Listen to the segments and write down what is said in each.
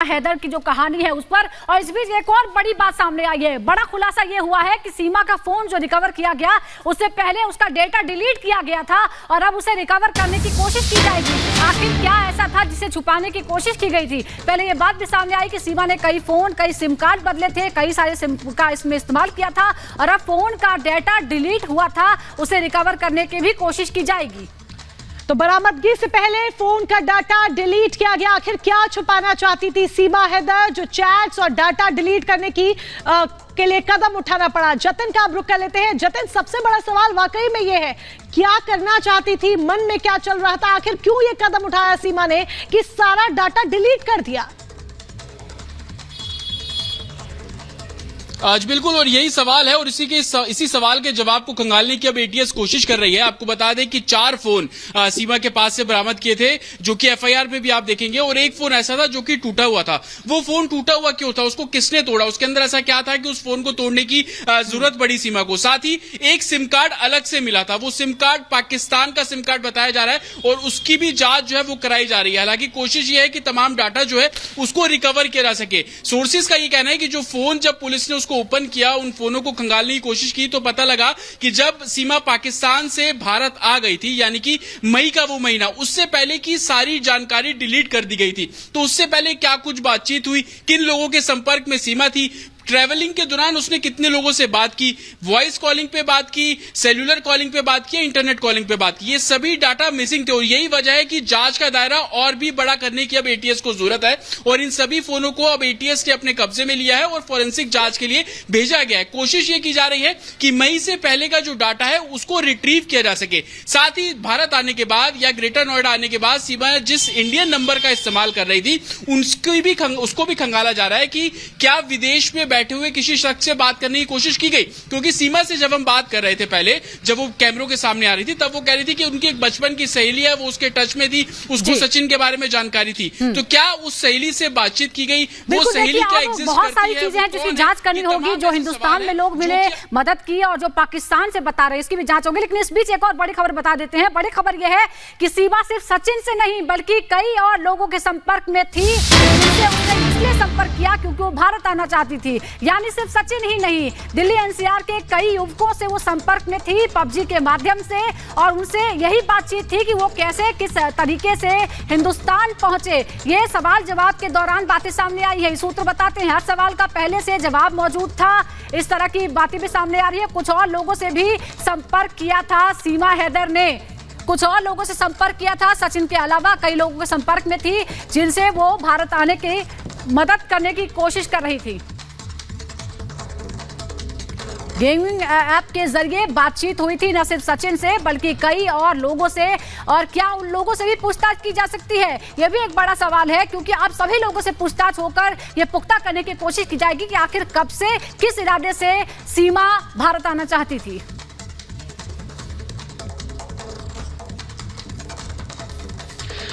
हैदर की जो कहानी है उस पर। और इस बीच एक और बड़ी बात सामने आई है। बड़ा खुलासा ये हुआ है कि सीमा का फोन जो रिकवर किया गया उससे पहले उसका डेटा डिलीट किया गया था और अब उसे रिकवर करने की कोशिश की जाएगी। आखिर क्या ऐसा था जिसे छुपाने की कोशिश की गई थी? पहले ये बात भी सामने आई कि सीमा ने कई फोन, कई सिम कार्ड बदले थे, कई सारे सिम का इसमें इस्तेमाल किया था और अब फोन का डेटा डिलीट हुआ था, उसे रिकवर करने की भी कोशिश की जाएगी। तो बरामदगी से पहले फोन का डाटा डिलीट किया गया। आखिर क्या छुपाना चाहती थी सीमा हैदर, जो चैट्स और डाटा डिलीट करने की के लिए कदम उठाना पड़ा? जतिन का आप रुख कर लेते हैं। जतिन, सबसे बड़ा सवाल वाकई में यह है, क्या करना चाहती थी, मन में क्या चल रहा था, आखिर क्यों ये कदम उठाया सीमा ने कि सारा डाटा डिलीट कर दिया? आज बिल्कुल, और यही सवाल है और इसी सवाल के जवाब को खंगालने की अब एटीएस कोशिश कर रही है। आपको बता दें कि 4 फोन सीमा के पास से बरामद किए थे, जो कि एफआईआर में भी आप देखेंगे, और एक फोन ऐसा था जो कि टूटा हुआ था। वो फोन टूटा हुआ क्यों था, उसको किसने तोड़ा, उसके अंदर ऐसा क्या था कि उस फोन को तोड़ने की जरूरत पड़ी सीमा को? साथ ही एक सिम कार्ड अलग से मिला था, वो सिम कार्ड पाकिस्तान का सिम कार्ड बताया जा रहा है और उसकी भी जांच जो है वो कराई जा रही है। हालांकि कोशिश ये है कि तमाम डाटा जो है उसको रिकवर किया जा सके। सोर्सेज का ये कहना है कि जो फोन जब पुलिस ने को ओपन किया, उन फोनों को खंगालने की कोशिश की, तो पता लगा कि जब सीमा पाकिस्तान से भारत आ गई थी, यानी कि मई का वो महीना, उससे पहले की सारी जानकारी डिलीट कर दी गई थी। तो उससे पहले क्या कुछ बातचीत हुई, किन लोगों के संपर्क में सीमा थी, ट्रैवलिंग के दौरान उसने कितने लोगों से बात की, वॉइस कॉलिंग पे बात की, सेल्यूलर कॉलिंग पे बात की, इंटरनेट कॉलिंग पे बात की, ये सभी डाटा मिसिंग थे। और यही वजह है कि जांच का दायरा और भी बड़ा करने की अब एटीएस को जरूरत है और इन सभी फोनों को अब एटीएस ने अपने कब्जे में लिया है और फॉरेंसिक जांच के लिए भेजा गया है। कोशिश ये की जा रही है कि मई से पहले का जो डाटा है उसको रिट्रीव किया जा सके। साथ ही भारत आने के बाद या ग्रेटर नोएडा आने के बाद सीमा जिस इंडियन नंबर का इस्तेमाल कर रही थी उसको भी खंगाला जा रहा है कि क्या विदेश में बैठे हुए किसी शख्स से बात करने की कोशिश की गई। क्योंकि सीमा से जब हम बात कर रहे थे पहले, जब वो कैमरों के सामने आ रही थी, तब वो कह रही थी कि उनकी एक बचपन की सहेली है, वो उसके टच में थी, उसको सचिन के बारे में जानकारी थी। तो क्या उस सहेली से बातचीत की गई? वो सहेली क्या एग्जिस्ट करती है? बहुत सारी चीजें हैं जिसकी जांच करनी होगी। जो हिंदुस्तान में लोग मिले, मदद की, और जो पाकिस्तान से बता रहे, इसकी भी जांच होगी। लेकिन इस बीच एक और बड़ी खबर बता देते हैं। बड़ी खबर यह है कि सीमा सिर्फ सचिन से नहीं बल्कि कई और लोगों के संपर्क में थी, जिनसे उसने इसलिए संपर्क किया क्योंकि वो भारत आना चाहती थी। यानी सिर्फ सचिन ही नहीं, दिल्ली एनसीआर के कई युवकों से वो संपर्क में थी पबजी के माध्यम से, और उनसे यही बातचीत थी कि वो कैसे, किस तरीके से हिंदुस्तान पहुंचे। ये सवाल जवाब के दौरान बातें सामने आई है। सूत्र बताते हैं हर सवाल का पहले से जवाब मौजूद था। इस तरह की बातें भी सामने आ रही है। कुछ और लोगों से भी संपर्क किया था सीमा हैदर ने, कुछ और लोगों से संपर्क किया था। सचिन के अलावा कई लोगों के संपर्क में थी जिनसे वो भारत आने की मदद करने की कोशिश कर रही थी। गेमिंग ऐप के जरिए बातचीत हुई थी न सिर्फ सचिन से बल्कि कई और लोगों से। और क्या उन लोगों से भी पूछताछ की जा सकती है, यह भी एक बड़ा सवाल है, क्योंकि अब सभी लोगों से पूछताछ होकर यह पुख्ता करने की कोशिश की जाएगी कि आखिर कब से, किस इरादे से सीमा भारत आना चाहती थी।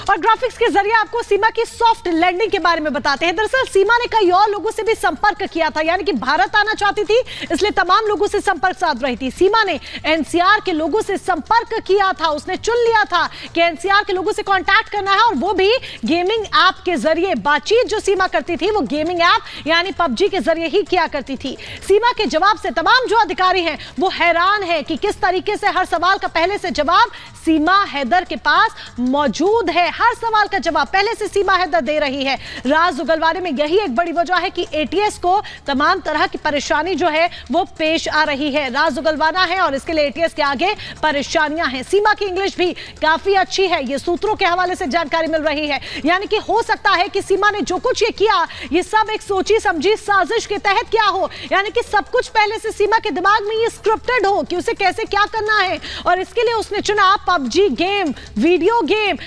और ग्राफिक्स के जरिए आपको सीमा की सॉफ्ट लैंडिंग के बारे में बताते हैं। दरअसल सीमा ने कई और लोगों से भी संपर्क किया था, यानी कि भारत आना चाहती थी इसलिए तमाम लोगों से संपर्क साध रही थी। सीमा ने एनसीआर के लोगों से संपर्क किया था, उसने चुन लिया था कि एनसीआर के लोगों से कांटेक्ट करना है, और वो भी गेमिंग ऐप के जरिए। बातचीत जो सीमा करती थी वो गेमिंग ऐप यानी पबजी के जरिए ही किया करती थी। सीमा के जवाब से तमाम जो अधिकारी हैं वो हैरान है कि किस तरीके से हर सवाल का पहले से जवाब सीमा हैदर के पास मौजूद है। हर सवाल का जवाब पहले से सीमा हैदर दे रही है। राज उगलवाने में यही एक बड़ी वजह है कि एटीएस को तमाम तरह की परेशानी जो है वो पेश आ रही है। राज उगलवाना है और इसके लिए एटीएस के आगे परेशानियां हैं। सीमा की इंग्लिश भी काफी अच्छी है, ये सूत्रों के हवाले से जानकारी मिल रही है। यानी कि हो सकता है कि सीमा ने जो कुछ ये किया ये सब एक सोची समझी साजिश के तहत क्या हो, यानी कि सब कुछ पहले से सीमा के दिमाग में ये स्क्रिप्टेड हो कि उसे कैसे क्या करना है। और इसके लिए उसने चुना PUBG game, video game,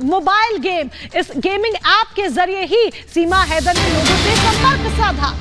mobile game. इस गेमिंग ऐप के जरिए ही सीमा हैदर ने लोगों से संपर्क साधा।